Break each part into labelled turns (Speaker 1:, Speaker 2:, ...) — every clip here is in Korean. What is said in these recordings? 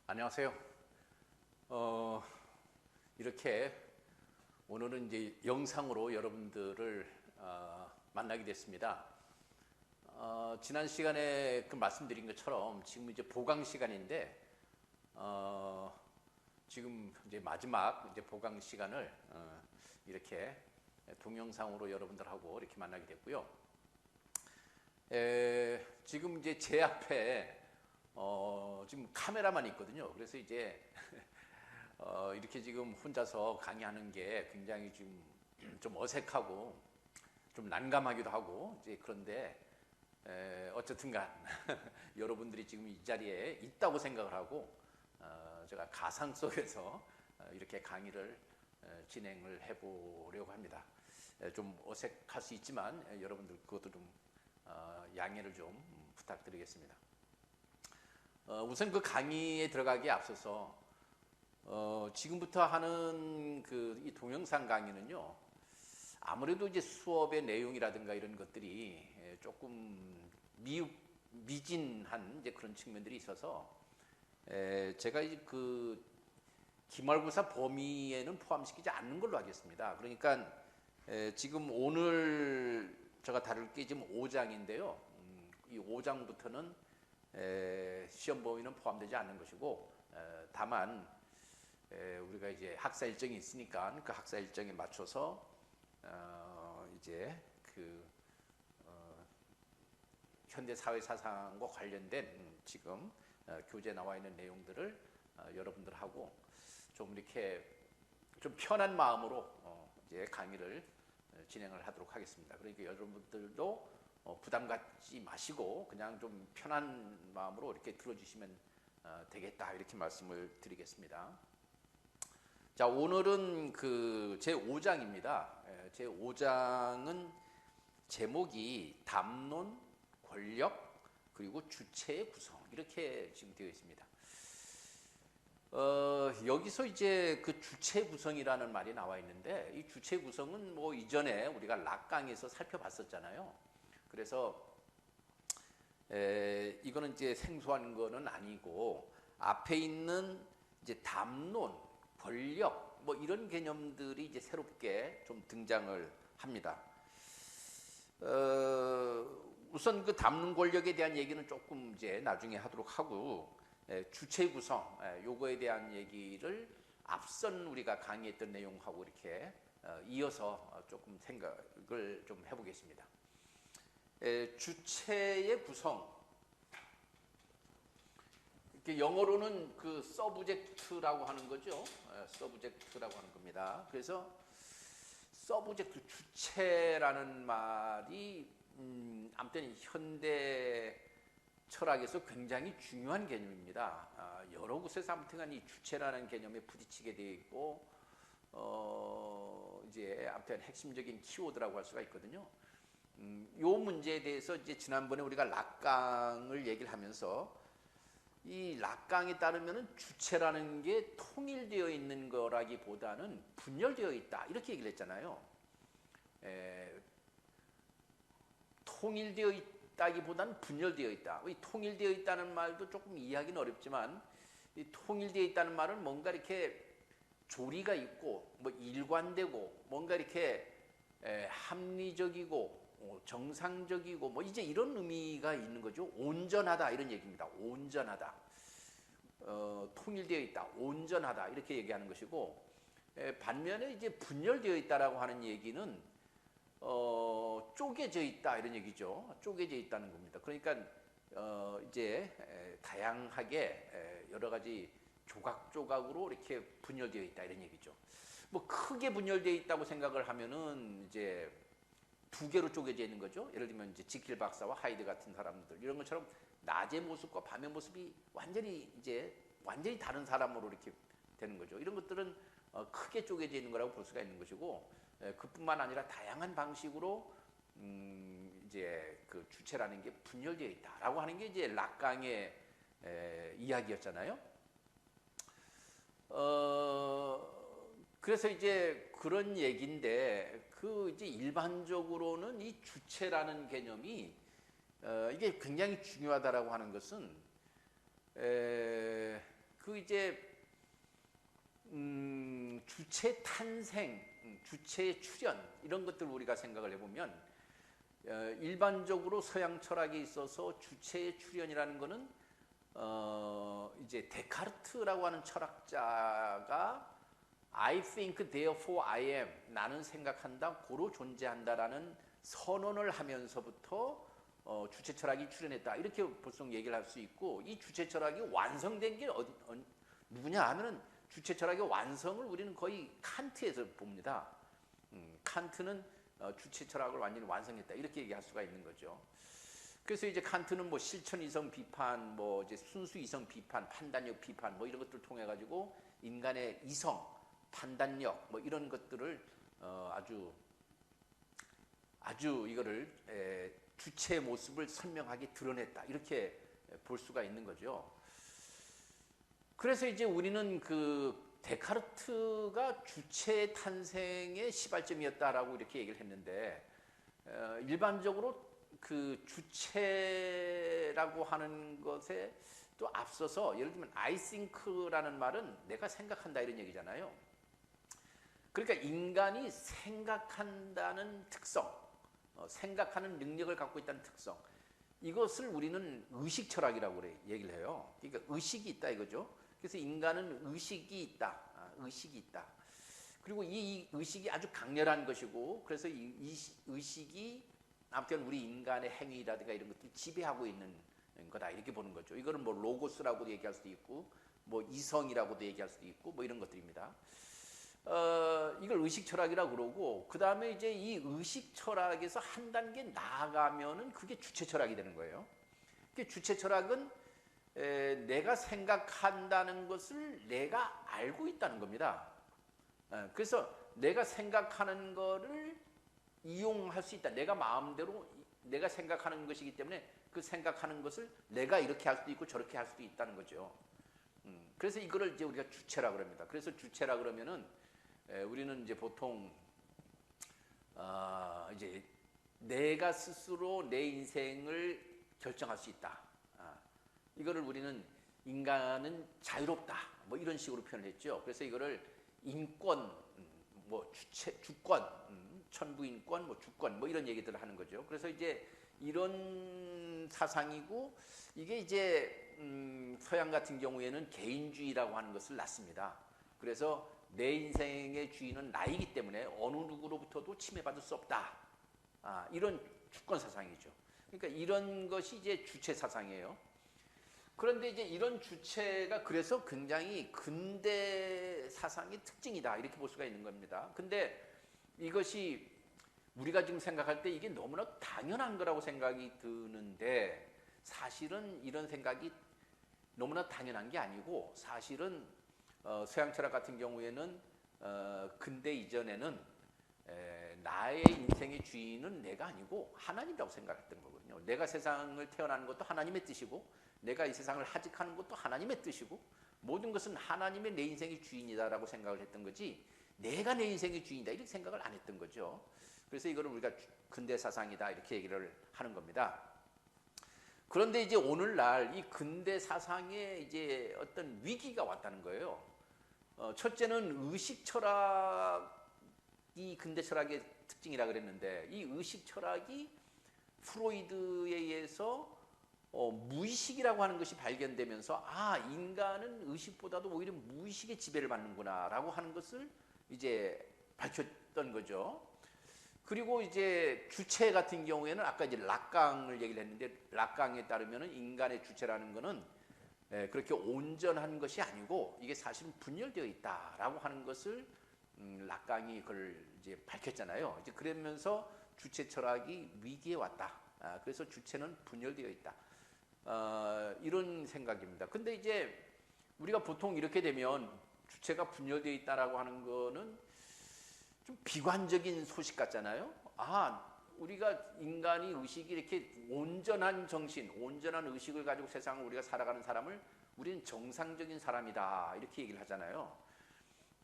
Speaker 1: 안녕하세요. 어, 이렇게 오늘은 이제 영상으로 여러분들을 만나게 됐습니다. 지난 시간에 말씀드린 것처럼 지금 이제 보강 시간인데 지금 이제 마지막 이제 보강 시간을 이렇게 동영상으로 여러분들하고 이렇게 만나게 됐고요. 지금 이제 제 앞에 지금 카메라만 있거든요. 그래서 이제 이렇게 지금 혼자서 강의하는 게 굉장히 좀 어색하고 좀 난감하기도 하고 이제 그런데 어쨌든간 여러분들이 지금 이 자리에 있다고 생각을 하고 제가 가상 속에서 이렇게 강의를 진행을 해보려고 합니다. 좀 어색할 수 있지만 여러분들 그것도 좀 양해를 좀 부탁드리겠습니다. 우선 그 강의에 들어가기에 앞서서 지금부터 하는 이 동영상 강의는요, 아무래도 이제 수업의 내용이라든가 이런 것들이 조금 미진한 이제 그런 측면들이 있어서 제가 이제 그 기말고사 범위에는 포함시키지 않는 걸로 하겠습니다. 그러니까 지금 오늘 제가 다룰 게 지금 5장인데요. 이 5장부터는 시험 범위는 포함되지 않는 것이고 다만 우리가 이제 학사 일정이 있으니까 그 학사 일정에 맞춰서 이제 현대 사회 사상과 관련된 지금 교재에 나와 있는 내용들을 여러분들하고 좀 이렇게 좀 편한 마음으로 이제 강의를 진행을 하도록 하겠습니다. 그러니까 여러분들도 부담 갖지 마시고 그냥 좀 편한 마음으로 이렇게 들어주시면 되겠다 이렇게 말씀을 드리겠습니다. 자, 오늘은 제 5장입니다. 제 5장은 제목이 담론, 권력, 그리고 주체의 구성 이렇게 지금 되어 있습니다. 여기서 이제 그 주체 구성이라는 말이 나와 있는데 이 주체 구성은 뭐 이전에 우리가 락강에서 살펴봤었잖아요. 그래서 이거는 이제 생소한 거는 아니고 앞에 있는 이제 담론, 권력 뭐 이런 개념들이 이제 새롭게 좀 등장을 합니다. 우선 그 담론 권력에 대한 얘기는 조금 이제 나중에 하도록 하고 주체 구성 요거에 대한 얘기를 앞선 우리가 강의했던 내용하고 이렇게 이어서 조금 생각을 좀 해보겠습니다. 주체의 구성, 영어로는 그 서브젝트라고 하는 거죠. 서브젝트라고 하는 겁니다. 그래서 서브젝트, 주체라는 말이 아무튼 현대 철학에서 굉장히 중요한 개념입니다. 여러 곳에서 아무튼 이 주체라는 개념에 부딪히게 되어 있고 이제 아무튼 핵심적인 키워드라고 할 수가 있거든요. 요 문제에 대해서 이제 지난번에 우리가 락강을 얘기를 하면서 이 락강에 따르면은 주체라는 게 통일되어 있는 거라기보다는 분열되어 있다 이렇게 얘기를 했잖아요. 통일되어 있다기보다는 분열되어 있다. 이 통일되어 있다는 말도 조금 이해하기는 어렵지만 이 통일되어 있다는 말은 뭔가 이렇게 조리가 있고 뭐 일관되고 뭔가 이렇게 합리적이고 정상적이고 뭐 이제 이런 의미가 있는 거죠. 온전하다 이런 얘기입니다. 온전하다. 통일되어 있다. 온전하다 이렇게 얘기하는 것이고 반면에 이제 분열되어 있다라고 하는 얘기는 쪼개져 있다 이런 얘기죠. 쪼개져 있다는 겁니다. 그러니까 이제 다양하게 여러 가지 조각조각으로 이렇게 분열되어 있다 이런 얘기죠. 뭐 크게 분열되어 있다고 생각을 하면은 이제 두 개로 쪼개져 있는 거죠. 예를 들면 이제 지킬 박사와 하이드 같은 사람들 이런 것처럼 낮의 모습과 밤의 모습이 완전히 다른 사람으로 이렇게 되는 거죠. 이런 것들은 크게 쪼개져 있는 거라고 볼 수가 있는 것이고 그뿐만 아니라 다양한 방식으로 이제 그 주체라는 게 분열되어 있다라고 하는 게 이제 락강의 이야기였잖아요. 그래서 이제 그런 얘기인데 이제 일반적으로는 이 주체라는 개념이 이게 굉장히 중요하다라고 하는 것은 그 그리고 이제 주체 탄생, 주체의 출현 이런 것들 우리가 생각을 해보면 일반적으로 서양 철학에 있어서 주체의 출현이라는 것은 이제 데카르트라고 하는 철학자가 I think therefore I am, 나는 생각한다 고로 존재한다라는 선언을 하면서부터 주체 철학이 출현했다 이렇게 보통 얘기를 할 수 있고, 이 주체 철학이 완성된 게 누구냐 하면은 주체 철학의 완성을 우리는 거의 칸트에서 봅니다. 칸트는 주체 철학을 완전히 완성했다 이렇게 얘기할 수가 있는 거죠. 그래서 이제 칸트는 뭐 실천 이성 비판, 뭐 이제 순수 이성 비판, 판단력 비판 뭐 이런 것들을 통해 가지고 인간의 이성, 판단력 뭐 이런 것들을 아주 이거를 주체의 모습을 선명하게 드러냈다 이렇게 볼 수가 있는 거죠. 그래서 이제 우리는 그 데카르트가 주체 탄생의 시발점이었다라고 이렇게 얘기를 했는데, 일반적으로 그 주체라고 하는 것에 또 앞서서 예를 들면 I think라는 말은 내가 생각한다 이런 얘기잖아요. 그러니까 인간이 생각한다는 특성, 생각하는 능력을 갖고 있다는 특성, 이것을 우리는 의식 철학이라고 얘기를 해요. 그러니까 의식이 있다 이거죠. 그래서 인간은 의식이 있다. 의식이 있다. 그리고 이 의식이 아주 강렬한 것이고, 그래서 이 의식이 아무튼 우리 인간의 행위라든가 이런 것들을 지배하고 있는 거다 이렇게 보는 거죠. 이거는 뭐 로고스라고도 얘기할 수도 있고, 뭐 이성이라고도 얘기할 수도 있고, 뭐 이런 것들입니다. 이걸 의식 철학이라고 그러고, 그 다음에 이제 이 의식 철학에서 한 단계 나아가면은 그게 주체 철학이 되는 거예요. 주체 철학은 내가 생각한다는 것을 내가 알고 있다는 겁니다. 그래서 내가 생각하는 거를 이용할 수 있다. 내가 마음대로 내가 생각하는 것이기 때문에 그 생각하는 것을 내가 이렇게 할 수도 있고 저렇게 할 수도 있다는 거죠. 그래서 이거를 이제 우리가 주체라고 합니다. 그래서 주체라 그러면은 우리는 이제 보통 이제 내가 스스로 내 인생을 결정할 수 있다. 이거를 우리는 인간은 자유롭다. 뭐 이런 식으로 표현을 했죠. 그래서 이거를 인권, 뭐 주권, 천부인권, 뭐 주권, 뭐 이런 얘기들을 하는 거죠. 그래서 이제 이런 사상이고, 이게 이제 서양 같은 경우에는 개인주의라고 하는 것을 낳습니다. 그래서 내 인생의 주인은 나이기 때문에 어느 누구로부터도 침해받을 수 없다. 이런 주권 사상이죠. 그러니까 이런 것이 이제 주체 사상이에요. 그런데 이제 이런 주체가 그래서 굉장히 근대 사상의 특징이다 이렇게 볼 수가 있는 겁니다. 근데 이것이 우리가 지금 생각할 때 이게 너무나 당연한 거라고 생각이 드는데, 사실은 이런 생각이 너무나 당연한 게 아니고, 사실은 서양 철학 같은 경우에는 근대 이전에는 나의 인생의 주인은 내가 아니고 하나님이라고 생각했던 거거든요. 내가 세상을 태어나는 것도 하나님의 뜻이고, 내가 이 세상을 하직하는 것도 하나님의 뜻이고, 모든 것은 하나님의 내 인생의 주인이다라고 생각을 했던 거지, 내가 내 인생의 주인이다 이렇게 생각을 안 했던 거죠. 그래서 이거를 우리가 근대 사상이다 이렇게 얘기를 하는 겁니다. 그런데 이제 오늘날 이 근대 사상에 이제 어떤 위기가 왔다는 거예요. 첫째는 의식 철학이 근대 철학의 특징이라 그랬는데, 이 의식 철학이 프로이드에 의해서 무의식이라고 하는 것이 발견되면서 인간은 의식보다도 오히려 무의식의 지배를 받는구나 라고 하는 것을 이제 밝혔던 거죠. 그리고 이제 주체 같은 경우에는 아까 이제 락강을 얘기를 했는데, 락강에 따르면은 인간의 주체라는 것은 그렇게 온전한 것이 아니고 이게 사실은 분열되어 있다라고 하는 것을 락강이 그걸 이제 밝혔잖아요. 이제 그러면서 주체 철학이 위기에 왔다. 그래서 주체는 분열되어 있다. 이런 생각입니다. 근데 이제 우리가 보통 이렇게 되면 주체가 분열되어 있다라고 하는 거는 좀 비관적인 소식 같잖아요. 우리가 인간이 의식이 이렇게 온전한 정신, 온전한 의식을 가지고 세상을 우리가 살아가는 사람을 우리는 정상적인 사람이다 이렇게 얘기를 하잖아요.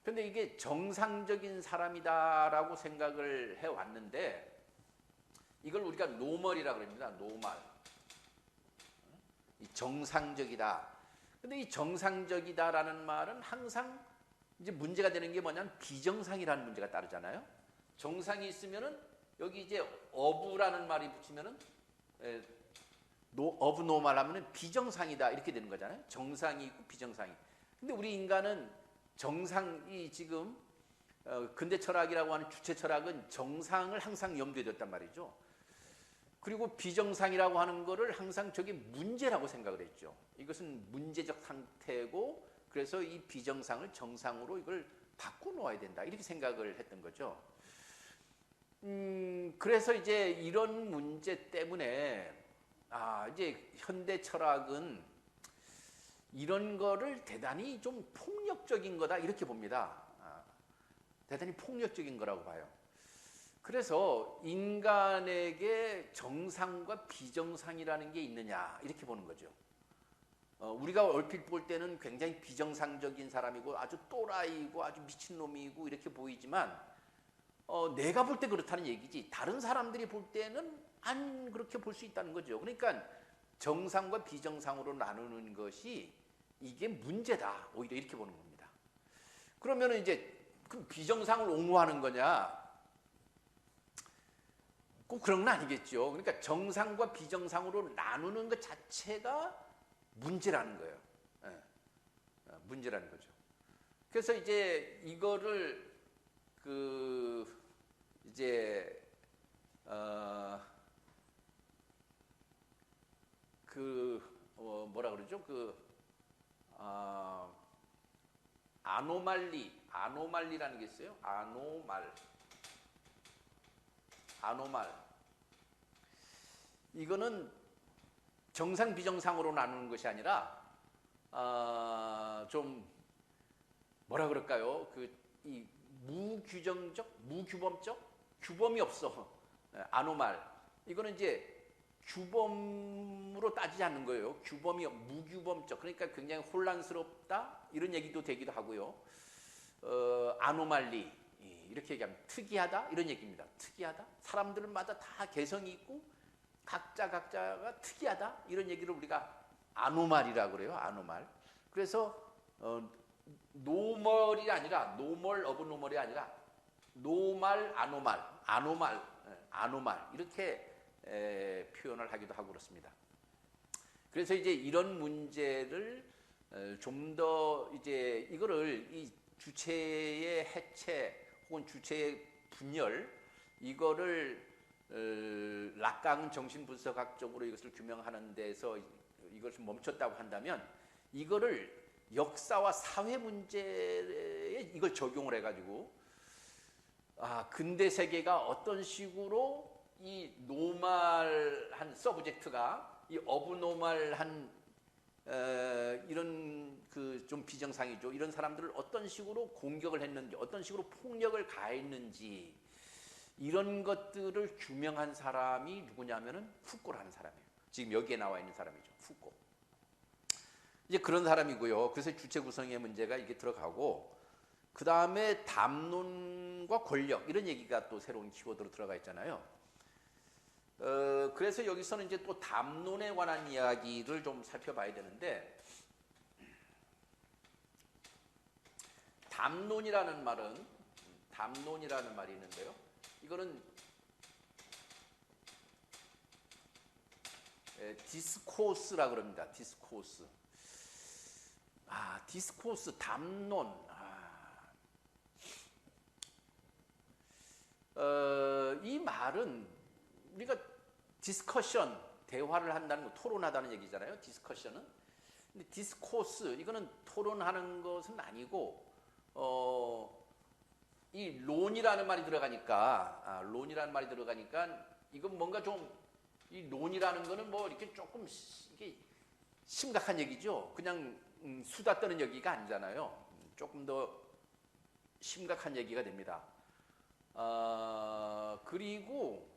Speaker 1: 근데 이게 정상적인 사람이다라고 생각을 해왔는데, 이걸 우리가 노멀이라고 합니다. 노멀. 정상적이다. 근데 이 정상적이다라는 말은 항상 이제 문제가 되는 게 뭐냐면 비정상이라는 문제가 따르잖아요. 정상이 있으면은 여기 이제 어부라는 말이 붙이면은 어브노멀 하면은 비정상이다 이렇게 되는 거잖아요. 정상이 있고 비정상이. 근데 우리 인간은 정상이 지금 근대 철학이라고 하는 주체 철학은 정상을 항상 염두에 뒀단 말이죠. 그리고 비정상이라고 하는 거를 항상 저게 문제라고 생각을 했죠. 이것은 문제적 상태고 그래서 이 비정상을 정상으로 이걸 바꿔놓아야 된다 이렇게 생각을 했던 거죠. 그래서 이제 이런 문제 때문에 이제 현대 철학은 이런 거를 대단히 좀 폭력적인 거다 이렇게 봅니다. 대단히 폭력적인 거라고 봐요. 그래서 인간에게 정상과 비정상이라는 게 있느냐 이렇게 보는 거죠. 우리가 얼핏 볼 때는 굉장히 비정상적인 사람이고 아주 또라이고 아주 미친놈이고 이렇게 보이지만 내가 볼 때 그렇다는 얘기지 다른 사람들이 볼 때는 안 그렇게 볼 수 있다는 거죠. 그러니까 정상과 비정상으로 나누는 것이 이게 문제다 오히려 이렇게 보는 겁니다. 그러면 이제 그 비정상을 옹호하는 거냐? 꼭 그런 건 아니겠죠. 그러니까 정상과 비정상으로 나누는 것 자체가 문제라는 거예요. 문제라는 거죠. 그래서 이제 이거를 뭐라 그러죠? 아노말리라는 게 있어요. 아노말. 이거는 정상 비정상으로 나누는 것이 아니라 좀 뭐라 그럴까요? 이 무규정적, 무규범적, 규범이 없어. 아노말. 이거는 이제 규범으로 따지지 않는 거예요. 규범이 무규범적. 그러니까 굉장히 혼란스럽다 이런 얘기도 되기도 하고요. 아노말리 이렇게 얘기하면 특이하다 이런 얘기입니다. 특이하다. 사람들마다 다 개성이 있고 각자가 특이하다 이런 얘기를 우리가 아노말이라고 그래요. 아노말. 그래서 노멀이 아니라 노멀 어브노멀이 아니라 노말 아노말 이렇게 표현을 하기도 하고 그렇습니다. 그래서 이제 이런 문제를 좀 더 이제 이거를 이 주체의 해체 혹은 주체의 분열 이거를 락강은 정신분석학적으로 이것을 규명하는 데서 이것을 멈췄다고 한다면 이거를 역사와 사회 문제에 이걸 적용을 해가지고 근대 세계가 어떤 식으로 이 노멀한 서브젝트가 이 어브노멀한 이런 좀 비정상이죠. 이런 사람들을 어떤 식으로 공격을 했는지, 어떤 식으로 폭력을 가했는지 이런 것들을 규명한 사람이 누구냐면은 푸꼬라는 사람이에요. 지금 여기에 나와 있는 사람이죠. 푸꼬. 이제 그런 사람이고요. 그래서 주체 구성의 문제가 이게 들어가고 그 다음에 담론과 권력 이런 얘기가 또 새로운 키워드로 들어가 있잖아요. 그래서 여기서는 이제 또 담론에 관한 이야기를 좀 살펴봐야 되는데 담론이라는 말이 있는데요. 이거는 디스코스라 그럽니다. 디스코스. 디스코스, 담론. 이 말은 우리가 디스커션, 대화를 한다는 거, 토론하다는 얘기잖아요. 디스커션은. 근데 디스코스, 이거는 토론하는 것은 아니고, 이 론이라는 말이 들어가니까, 이건 뭔가 좀, 이 론이라는 거는 뭐 이렇게 조금 이게 심각한 얘기죠. 그냥 수다 떠는 얘기가 아니잖아요. 조금 더 심각한 얘기가 됩니다. 그리고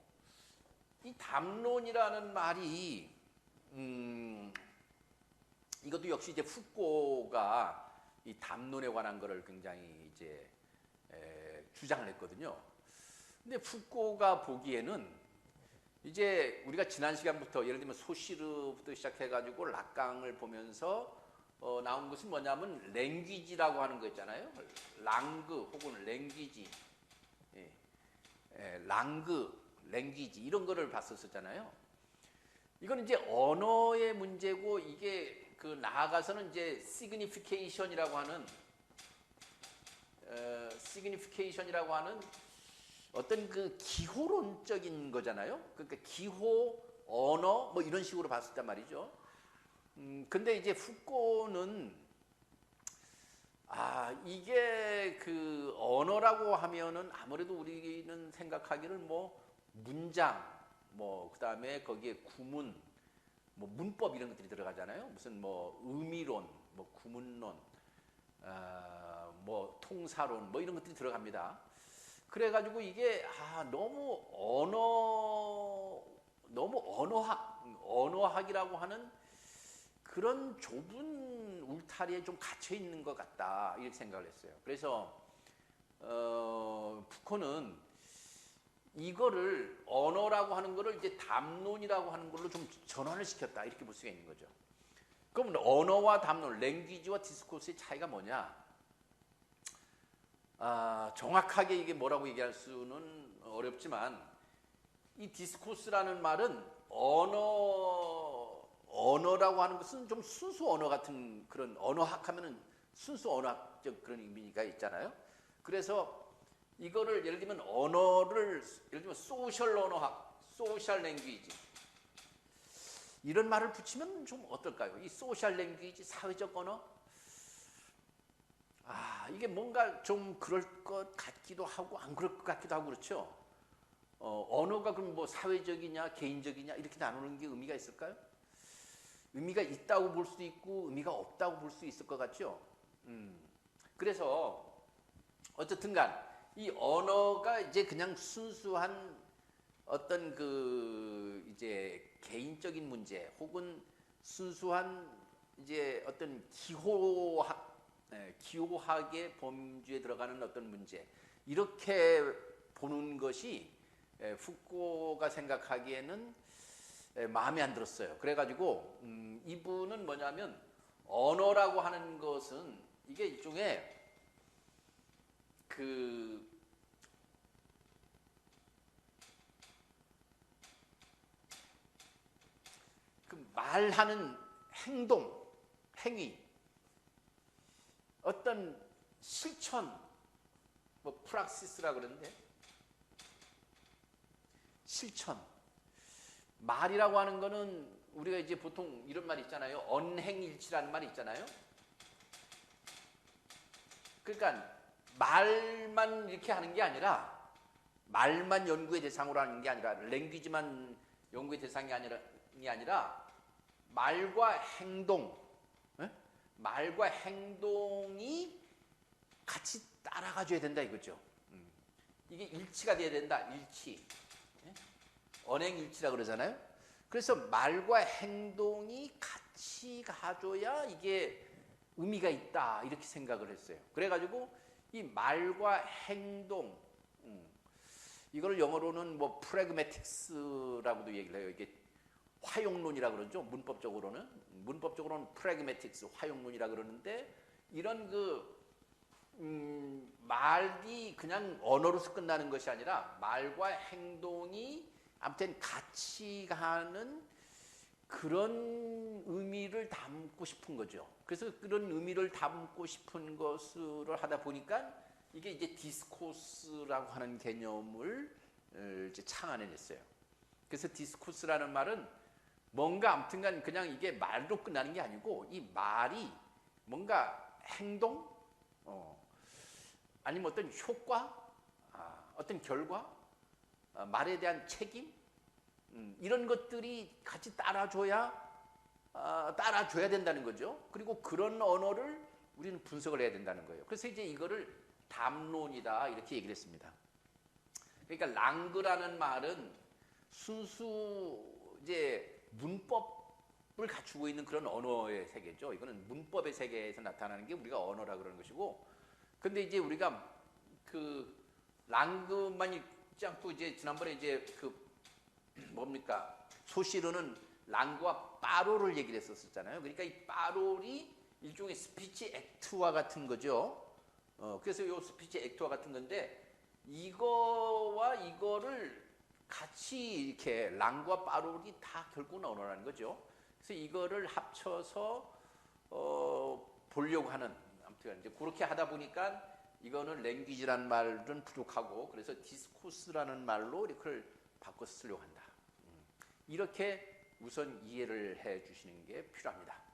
Speaker 1: 이 담론이라는 말이 이것도 역시 이제 푸꼬가 이 담론에 관한 거를 굉장히 이제 주장을 했거든요. 근데 푸꼬가 보기에는 이제 우리가 지난 시간부터 예를 들면 소시르부터 시작해가지고 락강을 보면서 나온 것은 뭐냐면 랭귀지라고 하는 거 있잖아요. 랑그 혹은 랭귀지, 예, 랑그, 랭귀지 이런 거를 봤었잖아요. 이건 이제 언어의 문제고 이게 그 나아가서는 이제 signification이라고 하는 어떤 그 기호론적인 거잖아요. 그러니까 기호, 언어 뭐 이런 식으로 봤었단 말이죠. 근데 이제 푸코는 이게 그 언어라고 하면은 아무래도 우리는 생각하기를 뭐 문장, 뭐 그다음에 거기에 구문, 뭐 문법 이런 것들이 들어가잖아요. 무슨 뭐 의미론, 뭐 구문론, 뭐 통사론, 뭐 이런 것들이 들어갑니다. 그래가지고 이게 너무 언어학이라고 하는 그런 좁은 울타리에 좀 갇혀 있는 것 같다 이렇게 생각을 했어요. 그래서 푸코는 이거를 언어라고 하는 거를 이제 담론이라고 하는 걸로 좀 전환을 시켰다 이렇게 볼 수가 있는 거죠. 그럼 언어와 담론, 랭귀지와 디스코스의 차이가 뭐냐? 정확하게 이게 뭐라고 얘기할 수는 어렵지만 이 디스코스라는 말은 언어라고 하는 것은 좀 순수 언어 같은 그런 언어학 하면은 순수 언어학적 그런 의미가 있잖아요. 그래서 이거를 예를 들면 예를 들면 소셜 언어학, 소셜 랭귀지 이런 말을 붙이면 좀 어떨까요? 이 소셜 랭귀지, 사회적 언어? 이게 뭔가 좀 그럴 것 같기도 하고 안 그럴 것 같기도 하고 그렇죠. 언어가 그럼 뭐 사회적이냐 개인적이냐 이렇게 나누는 게 의미가 있을까요? 의미가 있다고 볼 수도 있고 의미가 없다고 볼 수 있을 것 같죠. 그래서 어쨌든간 이 언어가 이제 그냥 순수한 어떤 그 이제 개인적인 문제 혹은 순수한 이제 어떤 기호학의 범주에 들어가는 어떤 문제 이렇게 보는 것이 푸코가 생각하기에는 마음에 안 들었어요. 그래가지고 이분은 뭐냐면 언어라고 하는 것은 이게 일종의 그 말하는 행동, 행위, 어떤 실천, 뭐 프락시스라 그러는데 실천. 말이라고 하는 거는 우리가 이제 보통 이런 말 있잖아요. 언행일치라는 말이 있잖아요. 그러니까 말만 이렇게 하는 게 아니라 말만 연구의 대상으로 하는 게 아니라 랭귀지만 연구의 대상이 아니라 말과 행동, 말과 행동이 같이 따라가줘야 된다 이거죠. 이게 일치가 돼야 된다. 일치. 언행일치라 그러잖아요. 그래서 말과 행동이 같이 가줘야 이게 의미가 있다 이렇게 생각을 했어요. 그래가지고 이 말과 행동 이걸 영어로는 뭐 프래그매틱스라고도 얘기를 해요. 이게 화용론이라 그러죠. 문법적으로는 프래그매틱스 화용론이라 그러는데 이런 그 말이 그냥 언어로서 끝나는 것이 아니라 말과 행동이 아무튼 같이 가는 그런 의미를 담고 싶은 거죠. 그래서 그런 의미를 담고 싶은 것을 하다 보니까 이게 이제 디스코스라고 하는 개념을 이제 창안해냈어요. 그래서 디스코스라는 말은 뭔가 아무튼간 그냥 이게 말로 끝나는 게 아니고 이 말이 뭔가 행동, 아니면 어떤 효과, 어떤 결과, 말에 대한 책임 이런 것들이 같이 따라줘야 된다는 거죠. 그리고 그런 언어를 우리는 분석을 해야 된다는 거예요. 그래서 이제 이거를 담론이다 이렇게 얘기를 했습니다. 그러니까 랑그라는 말은 순수 이제 문법을 갖추고 있는 그런 언어의 세계죠. 이거는 문법의 세계에서 나타나는 게 우리가 언어라 그러는 것이고, 근데 이제 우리가 그 랑그만 있지 않고 이제 지난번에 이제 그 뭡니까 소시르는 랑그와 빠로를 얘기를 했었잖아요. 그러니까 이 빠롤이 일종의 스피치 액트와 같은 거죠. 그래서 이 스피치 액트와 같은 건데 이거와 이거를 같이 이렇게 랑과 파롤이 다 결국은 언어라는 거죠. 그래서 이거를 합쳐서 보려고 하는 아무튼 이제 그렇게 하다 보니까 이거는 랭귀지라는 말은 부족하고 그래서 디스코스라는 말로 이렇게 바꿔 쓰려고 한다. 이렇게 우선 이해를 해 주시는 게 필요합니다.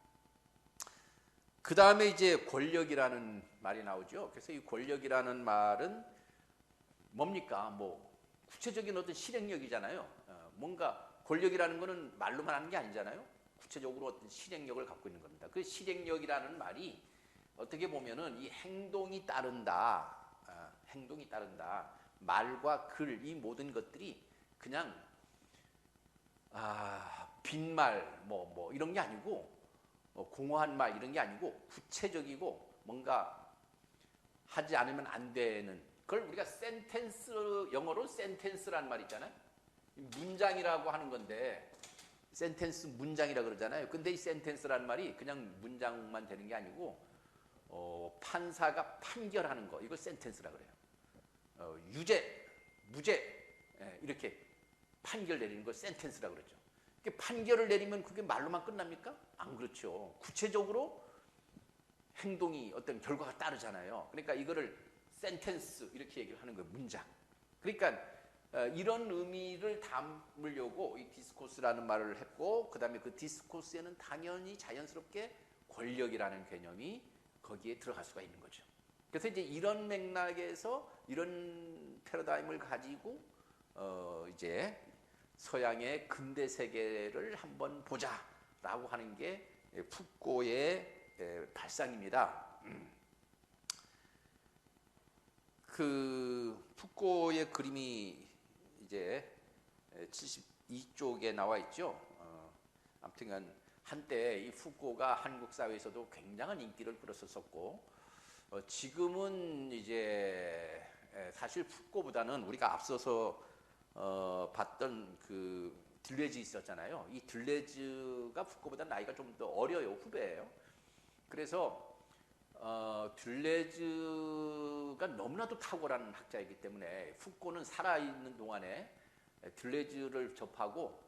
Speaker 1: 그 다음에 이제 권력이라는 말이 나오죠. 그래서 이 권력이라는 말은 뭡니까? 뭐 구체적인 어떤 실행력이잖아요. 뭔가 권력이라는 거는 말로만 하는 게 아니잖아요. 구체적으로 어떤 실행력을 갖고 있는 겁니다. 그 실행력이라는 말이 어떻게 보면은 이 행동이 따른다. 행동이 따른다. 말과 글, 이 모든 것들이 그냥 빈말 뭐 이런 게 아니고 공허한 말 이런 게 아니고 구체적이고 뭔가 하지 않으면 안 되는 그걸 우리가 센텐스, 영어로 센텐스라는 말 있잖아요. 문장이라고 하는 건데 센텐스 문장이라고 그러잖아요. 근데 이 센텐스라는 말이 그냥 문장만 되는 게 아니고 판사가 판결하는 거 이걸 센텐스라고 그래요. 유죄, 무죄 이렇게 판결 내리는 걸 센텐스라고 그러죠. 판결을 내리면 그게 말로만 끝납니까? 안 그렇죠. 구체적으로 행동이 어떤 결과가 따르잖아요. 그러니까 이거를 센텐스 이렇게 얘기를 하는 거예요. 문장. 그러니까 이런 의미를 담으려고 이 디스코스라는 말을 했고 그 다음에 그 디스코스에는 당연히 자연스럽게 권력이라는 개념이 거기에 들어갈 수가 있는 거죠. 그래서 이제 이런 맥락에서 이런 패러다임을 가지고 이제 서양의 근대 세계를 한번 보자라고 하는 게 푸꼬의 발상입니다. 그 푸꼬의 그림이 이제 72쪽에 나와 있죠. 아무튼 한때 이 푸꼬가 한국 사회에서도 굉장한 인기를 끌었었고 지금은 이제 사실 푸꼬보다는 우리가 앞서서 봤던 그 들레즈 있었잖아요. 이 들레즈가 푸꼬보다 나이가 좀 더 어려요. 후배예요. 그래서 들레즈가 너무나도 탁월한 학자이기 때문에 푸꼬는 살아있는 동안에 들레즈를 접하고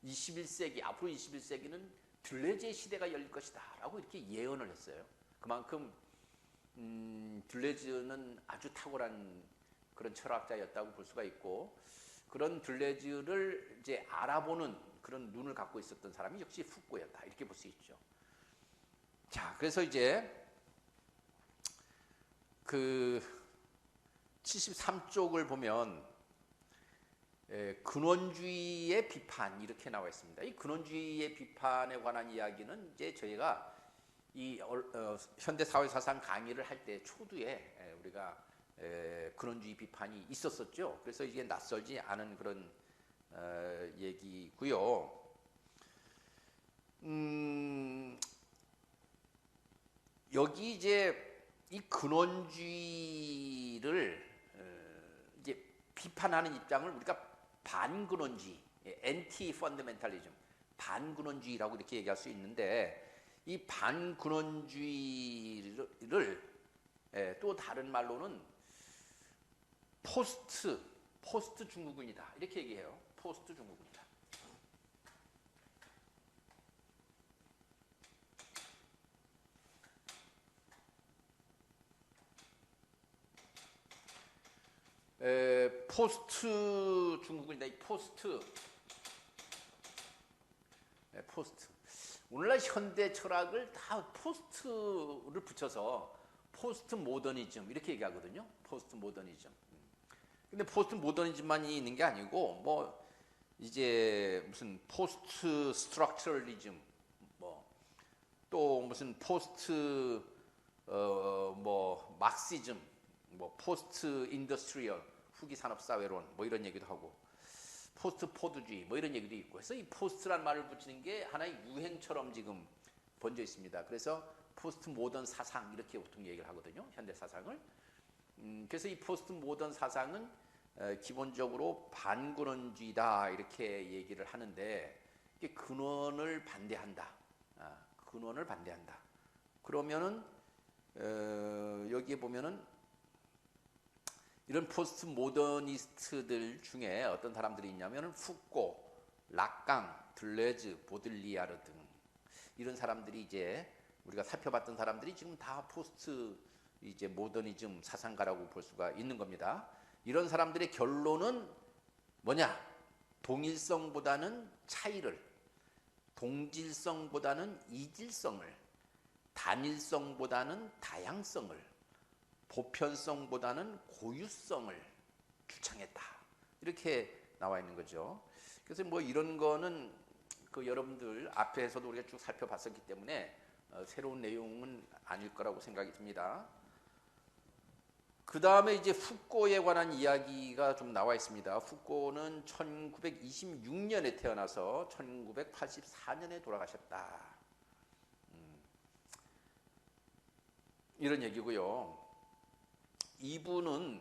Speaker 1: 21세기 앞으로 21세기는 들레즈의 시대가 열릴 것이다 라고 이렇게 예언을 했어요. 그만큼 들레즈는 아주 탁월한 그런 철학자였다고 볼 수가 있고 그런 들레즈를 이제 알아보는 그런 눈을 갖고 있었던 사람이 역시 푸꼬였다 이렇게 볼 수 있죠. 자, 그래서 이제 그 73쪽을 보면 근원주의의 비판 이렇게 나와 있습니다. 이 근원주의의 비판에 관한 이야기는 이제 저희가 이 현대 사회 사상 강의를 할 때 초두에 우리가 근원주의 비판이 있었었죠. 그래서 이게 낯설지 않은 그런 얘기고요. 여기 이제 이 근원주의를 이제 비판하는 입장을 우리가 반근원주의, 엔티 펀더멘탈리즘, 반근원주의라고 이렇게 얘기할 수 있는데 이 반근원주의를 또 다른 말로는 포스트 중국인이다 이렇게 얘기해요. 포스트 중국인이다. 포스트 중국인이다. 이 포스트. 오늘날 현대 철학을 다 포스트를 붙여서 포스트 모더니즘 이렇게 얘기하거든요. 포스트 모더니즘. 근데 포스트 모더니즘만이 있는 게 아니고 뭐 이제 무슨 포스트 스트럭처럴리즘 뭐 또 무슨 포스트 뭐 막시즘 뭐 포스트 인더스트리얼 후기 산업 사회론 뭐 이런 얘기도 하고 포스트 포드주의 뭐 이런 얘기도 있고 해서 이 포스트란 말을 붙이는 게 하나의 유행처럼 지금 번져 있습니다. 그래서 포스트 모던 사상 이렇게 보통 얘기를 하거든요. 현대 사상을. 그래서 이 포스트 모던 사상은 기본적으로 반근원주의다 이렇게 얘기를 하는데 이게 근원을 반대한다. 근원을 반대한다. 그러면은 여기에 보면은 이런 포스트 모더니스트들 중에 어떤 사람들이 있냐면은 푸꼬, 락강, 들레즈, 보들리아르 등 이런 사람들이 이제 우리가 살펴봤던 사람들이 지금 다 포스트 이제 모더니즘 사상가라고 볼 수가 있는 겁니다. 이런 사람들의 결론은 뭐냐? 동일성보다는 차이를, 동질성보다는 이질성을, 단일성보다는 다양성을, 보편성보다는 고유성을 주창했다. 이렇게 나와 있는 거죠. 그래서 뭐 이런 거는 그 여러분들 앞에서도 우리가 쭉 살펴봤었기 때문에 새로운 내용은 아닐 거라고 생각이 듭니다. 그 다음에 이제 푸꼬에 관한 이야기가 좀 나와 있습니다. 푸꼬는 1926년에 태어나서 1984년에 돌아가셨다. 이런 얘기고요. 이분은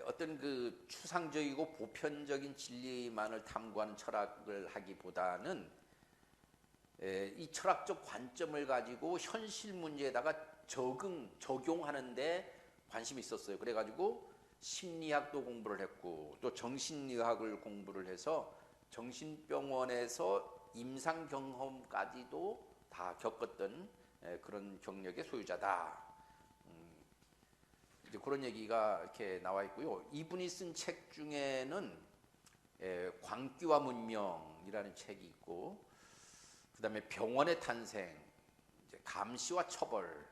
Speaker 1: 어떤 그 추상적이고 보편적인 진리만을 탐구하는 철학을 하기보다는 이 철학적 관점을 가지고 현실 문제에다가 적용하는데 관심이 있었어요. 그래가지고 심리학도 공부를 했고 또 정신의학을 공부를 해서 정신병원에서 임상 경험까지도 다 겪었던 그런 경력의 소유자다. 이제 그런 얘기가 이렇게 나와 있고요. 이분이 쓴 책 중에는 광기와 문명이라는 책이 있고, 그 다음에 병원의 탄생, 이제 감시와 처벌,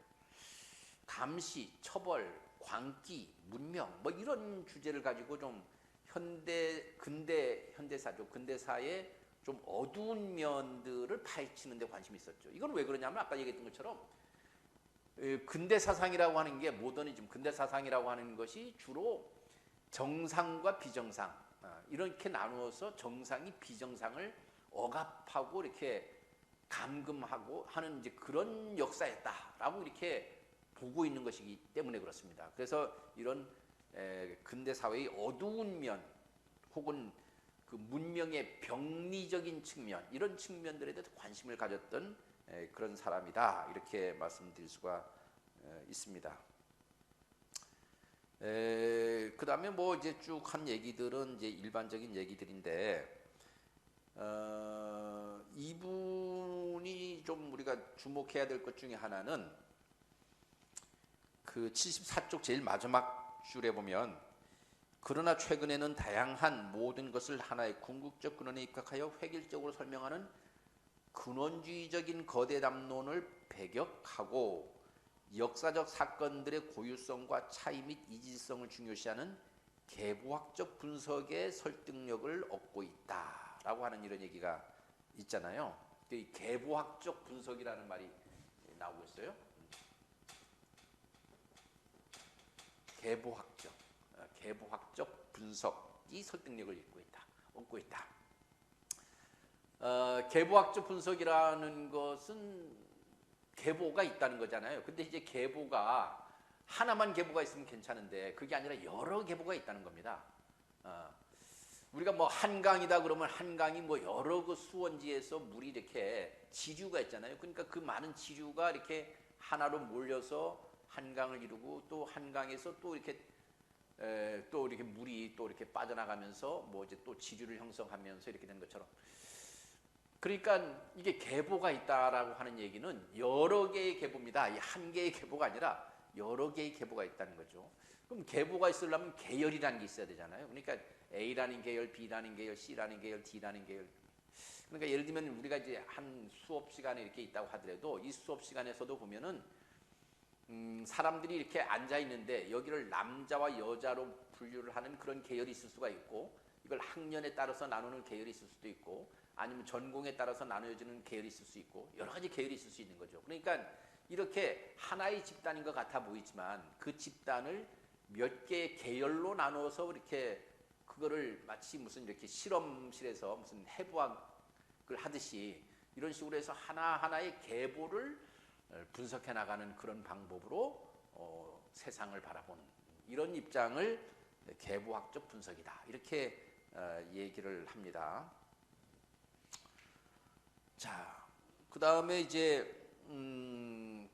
Speaker 1: 감시, 처벌, 광기, 문명, 뭐 이런 주제를 가지고 좀 현대사죠. 근대사의 좀 어두운 면들을 파헤치는 데 관심이 있었죠. 이건 왜 그러냐면 아까 얘기했던 것처럼 근대 사상이라고 하는 게 모더니즘, 근대 사상이라고 하는 것이 주로 정상과 비정상 이렇게 나누어서 정상이 비정상을 억압하고 이렇게 감금하고 하는 이제 그런 역사였다라고 이렇게 보고 있는 것이기 때문에 그렇습니다. 그래서 이런 근대 사회의 어두운 면 혹은 그 문명의 병리적인 측면 이런 측면들에 대해서 관심을 가졌던 그런 사람이다 이렇게 말씀드릴 수가 있습니다. 그 다음에 뭐 이제 쭉 한 얘기들은 이제 일반적인 얘기들인데 이분이 좀 우리가 주목해야 될 것 중에 하나는 그 74쪽 제일 마지막 줄에 보면 그러나 최근에는 다양한 모든 것을 하나의 궁극적 근원에 입각하여 획일적으로 설명하는 근원주의적인 거대 담론을 배격하고 역사적 사건들의 고유성과 차이 및 이질성을 중요시하는 계보학적 분석의 설득력을 얻고 있다라고 하는 이런 얘기가 있잖아요. 이 계보학적 분석이라는 말이 나오고 있어요. 계보학적 분석이 설득력을 얻고 있다. 계보학적 분석이라는 것은 계보가 있다는 거잖아요. 근데 이제 계보가 하나만 계보가 있으면 괜찮은데 그게 아니라 여러 계보가 있다는 겁니다. 우리가 뭐 한강이다 그러면 한강이 뭐 여러 그 수원지에서 물이 이렇게 지류가 있잖아요. 그러니까 그 많은 지류가 이렇게 하나로 몰려서 한강을 이루고 또 한강에서 또 이렇게 물이 또 이렇게 빠져나가면서 뭐 이제 또 지류를 형성하면서 이렇게 된 것처럼. 그러니까 이게 계보가 있다라고 하는 얘기는 여러 개의 계보입니다. 이 한 개의 계보가 아니라 여러 개의 계보가 있다는 거죠. 그럼 계보가 있으려면 계열이라는 게 있어야 되잖아요. 그러니까 A라는 계열, B라는 계열, C라는 계열, D라는 계열. 그러니까 예를 들면 우리가 이제 한 수업 시간에 이렇게 있다고 하더라도 이 수업 시간에서도 보면은 사람들이 이렇게 앉아 있는데 여기를 남자와 여자로 분류를 하는 그런 계열이 있을 수가 있고 이걸 학년에 따라서 나누는 계열이 있을 수도 있고 아니면 전공에 따라서 나누어지는 계열이 있을 수 있고 여러 가지 계열이 있을 수 있는 거죠. 그러니까 이렇게 하나의 집단인 것 같아 보이지만 그 집단을 몇 개의 계열로 나누어서 이렇게 그거를 마치 무슨 이렇게 실험실에서 무슨 해부학을 하듯이 이런 식으로 해서 하나하나의 계보를 분석해 나가는 그런 방법으로 세상을 바라보는 이런 입장을 계보학적 분석이다 이렇게 얘기를 합니다. 자, 그 다음에 이제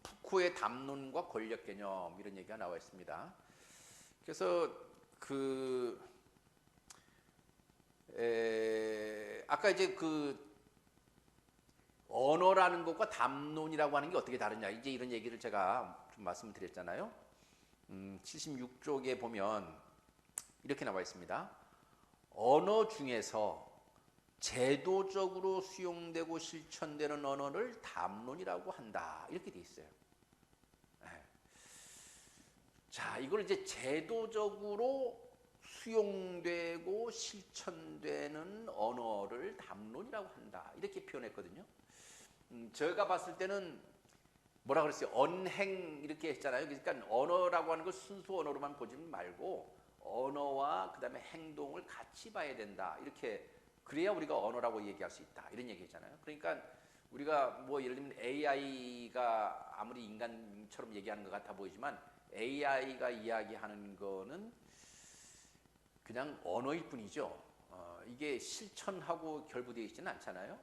Speaker 1: 푸코의 담론과 권력 개념 이런 얘기가 나와 있습니다. 그래서 아까 이제 언어라는 것과 담론이라고 하는 게 어떻게 다르냐 이제 이런 얘기를 제가 좀 말씀드렸잖아요. 76쪽에 보면 이렇게 나와 있습니다. 언어 중에서 제도적으로 수용되고 실천되는 언어를 담론이라고 한다 이렇게 돼 있어요. 자, 이걸 이제 제도적으로 수용되고 실천되는 언어를 담론이라고 한다 이렇게 표현했거든요. 제가 봤을 때는 뭐라 그랬어요? 언행 이렇게 했잖아요. 그러니까 언어라고 하는 걸 순수 언어로만 보지 말고 언어와 그다음에 행동을 같이 봐야 된다. 이렇게 그래야 우리가 언어라고 얘기할 수 있다. 이런 얘기잖아요. 그러니까 우리가 뭐 예를 들면 AI가 아무리 인간처럼 얘기하는 것 같아 보이지만 AI가 이야기하는 거는 그냥 언어일 뿐이죠. 이게 실천하고 결부되어 있지는 않잖아요.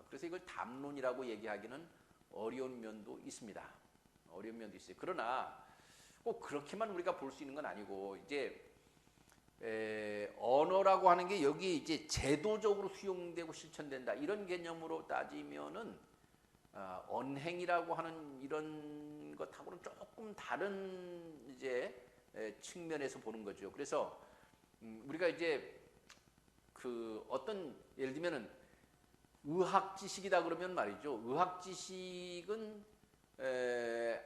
Speaker 1: 그래서 이걸 담론이라고 얘기하기는 어려운 면도 있습니다. 어려운 면도 있어요. 그러나 꼭 그렇게만 우리가 볼 수 있는 건 아니고 이제 언어라고 하는 게 여기 이제 제도적으로 수용되고 실천된다 이런 개념으로 따지면은 언행이라고 하는 이런 것하고는 조금 다른 이제 측면에서 보는 거죠. 그래서 우리가 이제 어떤 예를 들면은 의학 지식이다 그러면 말이죠. 의학 지식은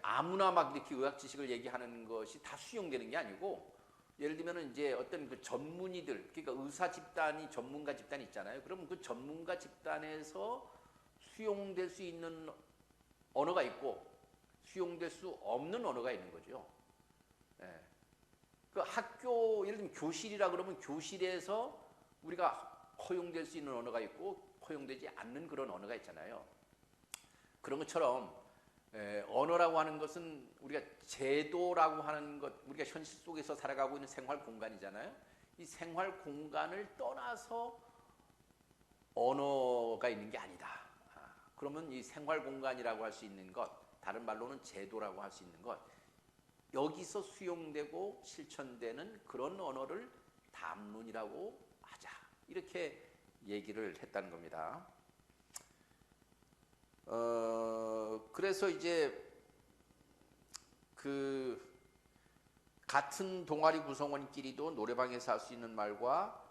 Speaker 1: 아무나 막 이렇게 의학 지식을 얘기하는 것이 다 수용되는 게 아니고 예를 들면은 이제 어떤 그 전문의들 그러니까 의사 집단이 전문가 집단이 있잖아요. 그러면 그 전문가 집단에서 수용될 수 있는 언어가 있고 수용될 수 없는 언어가 있는 거죠. 그 학교 예를 들면 교실이라 그러면 교실에서 우리가 허용될 수 있는 언어가 있고 허용되지 않는 그런 언어가 있잖아요. 그런 것처럼 언어라고 하는 것은 우리가 제도라고 하는 것 우리가 현실 속에서 살아가고 있는 생활 공간이잖아요. 이 생활 공간을 떠나서 언어가 있는 게 아니다. 그러면 이 생활 공간이라고 할 수 있는 것 다른 말로는 제도라고 할 수 있는 것 여기서 수용되고 실천되는 그런 언어를 담론이라고 하자. 이렇게 얘기를 했다는 겁니다. 그래서 이제 같은 동아리 구성원끼리도 노래방에서 할 수 있는 말과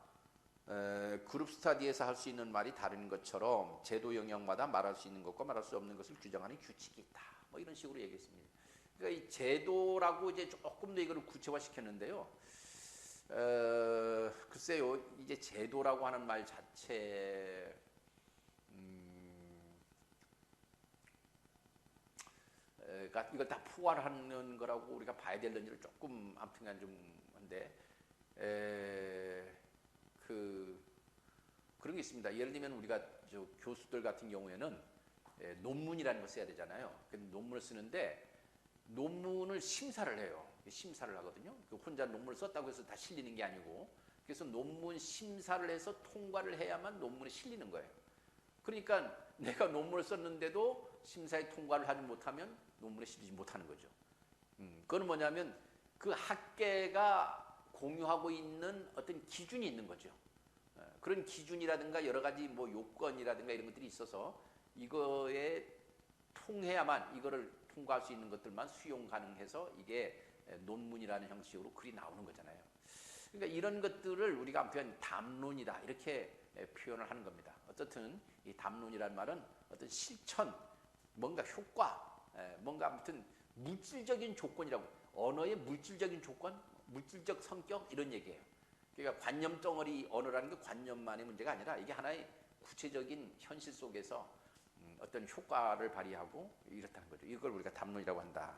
Speaker 1: 그룹 스터디에서 할 수 있는 말이 다른 것처럼 제도 영역마다 말할 수 있는 것과 말할 수 없는 것을 규정하는 규칙이 있다. 뭐 이런 식으로 얘기했습니다. 그러니까 이 제도라고 이제 조금 더 이거를 구체화시켰는데요. 글쎄요, 이제 제도라고 하는 말 자체, 이걸 다 포괄하는 거라고 우리가 봐야 되는지를 조금 아무튼간 좀 한데, 그런 게 있습니다. 예를 들면 우리가 교수들 같은 경우에는 논문이라는 걸 써야 되잖아요. 논문을 쓰는데 논문을 심사를 해요. 심사를 하거든요. 혼자 논문을 썼다고 해서 다 실리는 게 아니고 그래서 논문 심사를 해서 통과를 해야만 논문에 실리는 거예요. 그러니까 내가 논문을 썼는데도 심사에 통과를 하지 못하면 논문에 실리지 못하는 거죠. 그건 뭐냐면 그 학계가 공유하고 있는 어떤 기준이 있는 거죠. 그런 기준이라든가 여러 가지 뭐 요건이라든가 이런 것들이 있어서 이거에 통해야만 이거를 통과할 수 있는 것들만 수용 가능해서 이게 논문이라는 형식으로 글이 나오는 거잖아요. 그러니까 이런 것들을 우리가 한편 담론이다 이렇게 표현을 하는 겁니다. 어쨌든 이 담론이라는 말은 어떤 실천, 뭔가 효과, 뭔가 아무튼 물질적인 조건이라고 언어의 물질적인 조건, 물질적 성격 이런 얘기예요. 그러니까 관념 덩어리 언어라는 게 관념만의 문제가 아니라 이게 하나의 구체적인 현실 속에서 어떤 효과를 발휘하고 이렇다는 거죠. 이걸 우리가 담론이라고 한다.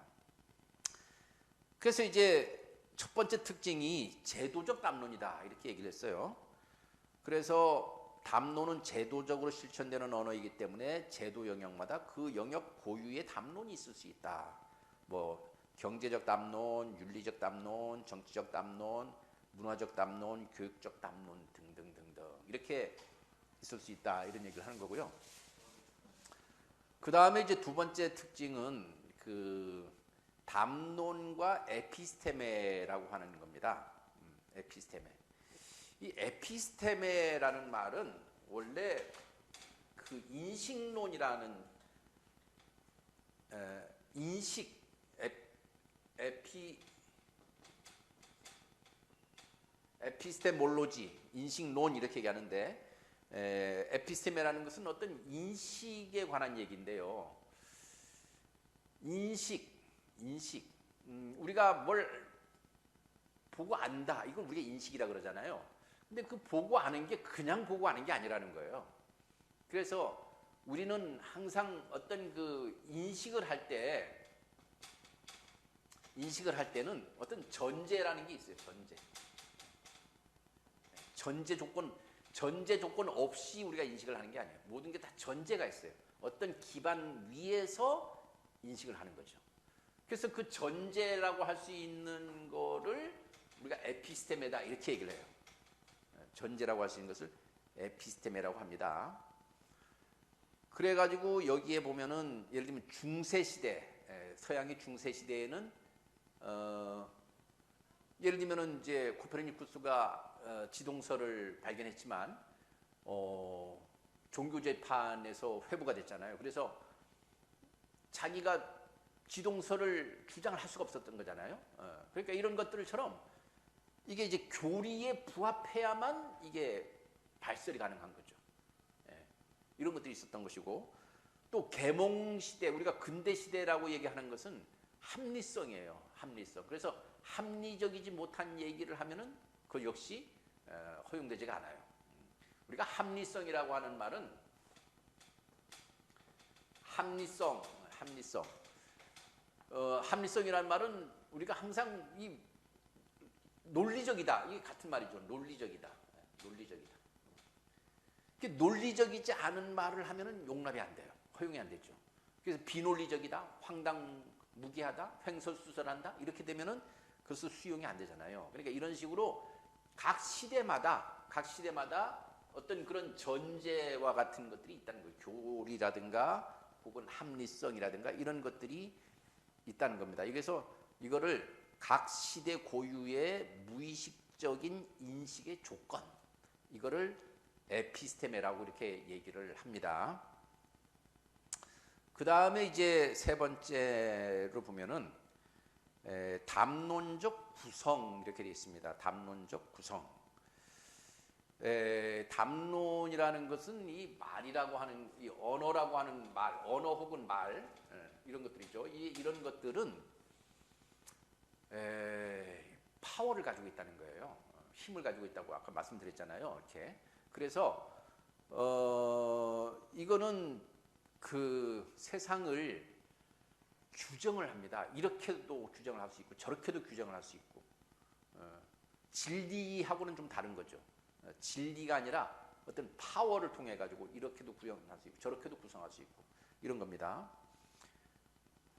Speaker 1: 그래서 이제 첫 번째 특징이 제도적 담론이다 이렇게 얘기를 했어요. 그래서 담론은 제도적으로 실천되는 언어이기 때문에 제도 영역마다 그 영역 고유의 담론이 있을 수 있다. 뭐 경제적 담론, 윤리적 담론, 정치적 담론, 문화적 담론, 교육적 담론 등등등등 이렇게 있을 수 있다 이런 얘기를 하는 거고요. 그 다음에 이제 두 번째 특징은 그 담론과 에피스테메라고 하는 겁니다. 에피스테메. 이 에피스테메라는 말은 원래 그 인식론이라는 인식 에피스테몰로지 인식론 이렇게 얘기하는데 에피스테메라는 것은 어떤 인식에 관한 얘기인데요. 인식 우리가 뭘 보고 안다 이건 우리가 인식이라 그러잖아요. 근데 그 보고 아는 게 그냥 보고 아는 게 아니라는 거예요. 그래서 우리는 항상 어떤 그 인식을 할 때는 어떤 전제라는 게 있어요. 전제 조건 없이 우리가 인식을 하는 게 아니에요. 모든 게 다 전제가 있어요. 어떤 기반 위에서 인식을 하는 거죠. 그래서 그 전제라고 할 수 있는 거를 우리가 에피스테메다 이렇게 얘기를 해요. 전제라고 할 수 있는 것을 에피스테메라고 합니다. 그래가지고 여기에 보면은 예를 들면 중세시대, 서양의 중세시대에는 예를 들면은 이제 코페르니쿠스가 지동설을 발견했지만 종교 재판에서 회부가 됐잖아요. 그래서 자기가 지동설을 주장을 할 수가 없었던 거잖아요. 그러니까 이런 것들처럼 이게 이제 교리에 부합해야만 이게 발설이 가능한 거죠. 이런 것들이 있었던 것이고 또 계몽 시대 우리가 근대 시대라고 얘기하는 것은 합리성이에요. 합리성. 그래서 합리적이지 못한 얘기를 하면은 그 역시 허용되지가 않아요. 우리가 합리성이라고 하는 말은 합리성이라는 말은 우리가 항상 이 논리적이다. 이게 같은 말이죠. 논리적이다. 논리적이지 않은 말을 하면은 용납이 안 돼요. 허용이 안 되죠. 그래서 비논리적이다, 황당무계하다, 횡설수설한다 이렇게 되면은 그것은 수용이 안 되잖아요. 그러니까 이런 식으로 각 시대마다 어떤 그런 전제와 같은 것들이 있다는 거예요. 교리라든가 혹은 합리성이라든가 이런 것들이 있다는 겁니다. 그래서 이거를 각 시대 고유의 무의식적인 인식의 조건 이거를 에피스테메라고 이렇게 얘기를 합니다. 그 다음에 이제 세 번째로 보면은 담론적 구성 이렇게 되어 있습니다. 담론적 구성. 담론이라는 것은 이 말이라고 하는 이 언어라고 하는 말, 언어 혹은 말 이런 것들이죠. 이런 것들은 파워를 가지고 있다는 거예요. 힘을 가지고 있다고 아까 말씀드렸잖아요. 이렇게. 그래서 이거는 그 세상을 규정을 합니다. 이렇게도 규정을 할 수 있고 저렇게도 규정을 할 수 있고 진리하고는 좀 다른 거죠. 진리가 아니라 어떤 파워를 통해 가지고 이렇게도 구성할 수 있고 저렇게도 구성할 수 있고 이런 겁니다.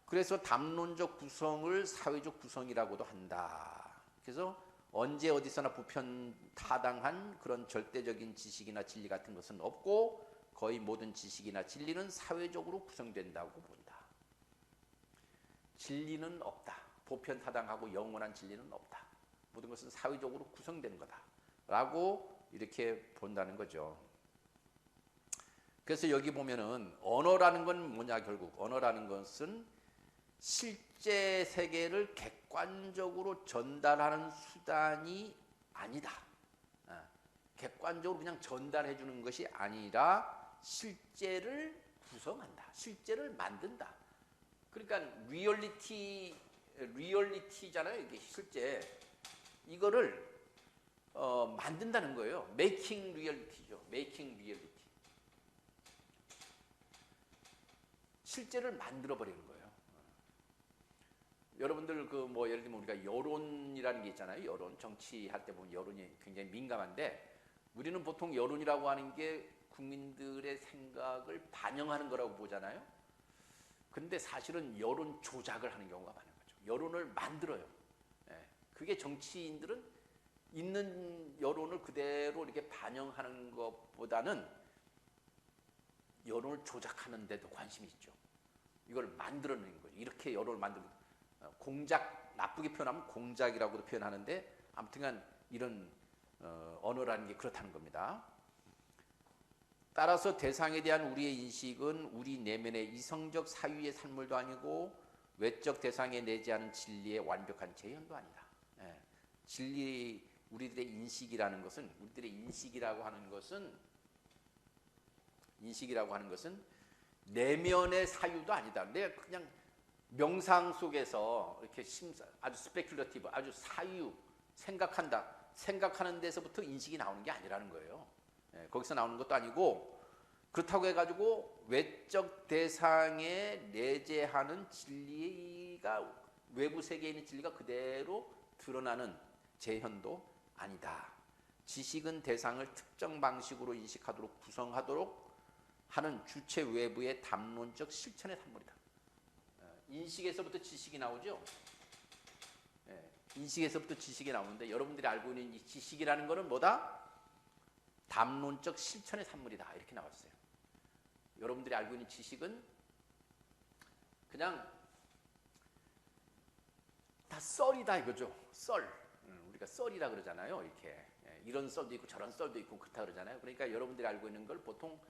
Speaker 1: 그래서 담론적 구성을 사회적 구성이라고도 한다. 그래서 언제 어디서나 보편타당한 그런 절대적인 지식이나 진리 같은 것은 없고 거의 모든 지식이나 진리는 사회적으로 구성된다고 본다. 진리는 없다. 보편타당하고 영원한 진리는 없다. 모든 것은 사회적으로 구성되는 거다. 라고 이렇게 본다는 거죠. 그래서 여기 보면은 언어라는 건 뭐냐 결국 언어라는 것은 실제 세계를 객관적으로 전달하는 수단이 아니다. 객관적으로 그냥 전달해 주는 것이 아니라 실제를 구성한다. 실제를 만든다. 그러니까 리얼리티잖아요. 이게 실제 이거를 만든다는 거예요. 메이킹 리얼리티죠. 메이킹 리얼리티. 실제를 만들어 버리는 거예요. 여러분들 그 뭐 예를 들면 우리가 여론이라는 게 있잖아요. 여론 정치할 때 보면 여론이 굉장히 민감한데 우리는 보통 여론이라고 하는 게 국민들의 생각을 반영하는 거라고 보잖아요. 근데 사실은 여론 조작을 하는 경우가 많은 거죠. 여론을 만들어요. 그게 정치인들은 있는 여론을 그대로 이렇게 반영하는 것보다는 여론을 조작하는 데도 관심이 있죠. 이걸 만들어내는 거죠. 이렇게 여론을 만들고 공작, 나쁘게 표현하면 공작이라고도 표현하는데 아무튼간 이런 언어라는 게 그렇다는 겁니다. 따라서 대상에 대한 우리의 인식은 우리 내면의 이성적 사유의 산물도 아니고 외적 대상에 내재하는 진리의 완벽한 재현도 아니다. 예. 진리, 우리들의 인식이라는 것은, 우리들의 인식이라고 하는 것은 내면의 사유도 아니다. 내가 그냥 명상 속에서 이렇게 아주 스페큘러티브, 아주 사유, 생각하는 데서부터 인식이 나오는 게 아니라는 거예요. 예, 거기서 나오는 것도 아니고, 그렇다고 해가지고 외적 대상에 내재하는 진리가, 외부 세계에 있는 진리가 그대로 드러나는 재현도 아니다. 지식은 대상을 특정 방식으로 인식하도록 구성하도록 하는 주체 외부의 담론적 실천의 산물이다. 인식에서부터 지식이 나오죠. 인식에서부터 지식이 나오는데 여러분들이 알고 있는 이 지식이라는 것은 뭐다? 담론적 실천의 산물이다. 이렇게 나왔어요. 여러분들이 알고 있는 지식은 그냥 다 썰이다 이거죠. 썰. 우리가 썰이라 그러잖아요. 이렇게 이런 썰도 있고 저런 썰도 있고 그렇다 그러잖아요. 그러니까 여러분들이 알고 있는 걸 보통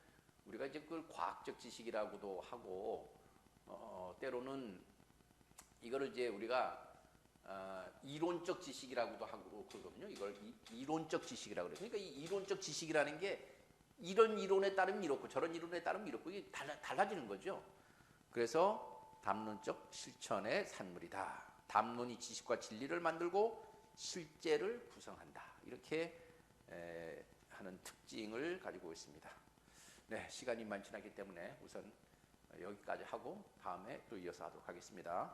Speaker 1: 우리가 이제 그걸 과학적 지식이라고도 하고 때로는 이거를 이제 우리가 이론적 지식이라고도 하고 그러거든요. 이걸 이론적 지식이라고 그래요. 그러니까 이 이론적 지식이라는 게 이런 이론에 따르면 이렇고 저런 이론에 따르면 이렇고 이게 달라지는 거죠. 그래서 담론적 실천의 산물이다. 담론이 지식과 진리를 만들고 실제를 구성한다. 이렇게 하는 특징을 가지고 있습니다. 네, 시간이 많지 않기 때문에 우선 여기까지 하고 다음에 또 이어서 하도록 하겠습니다.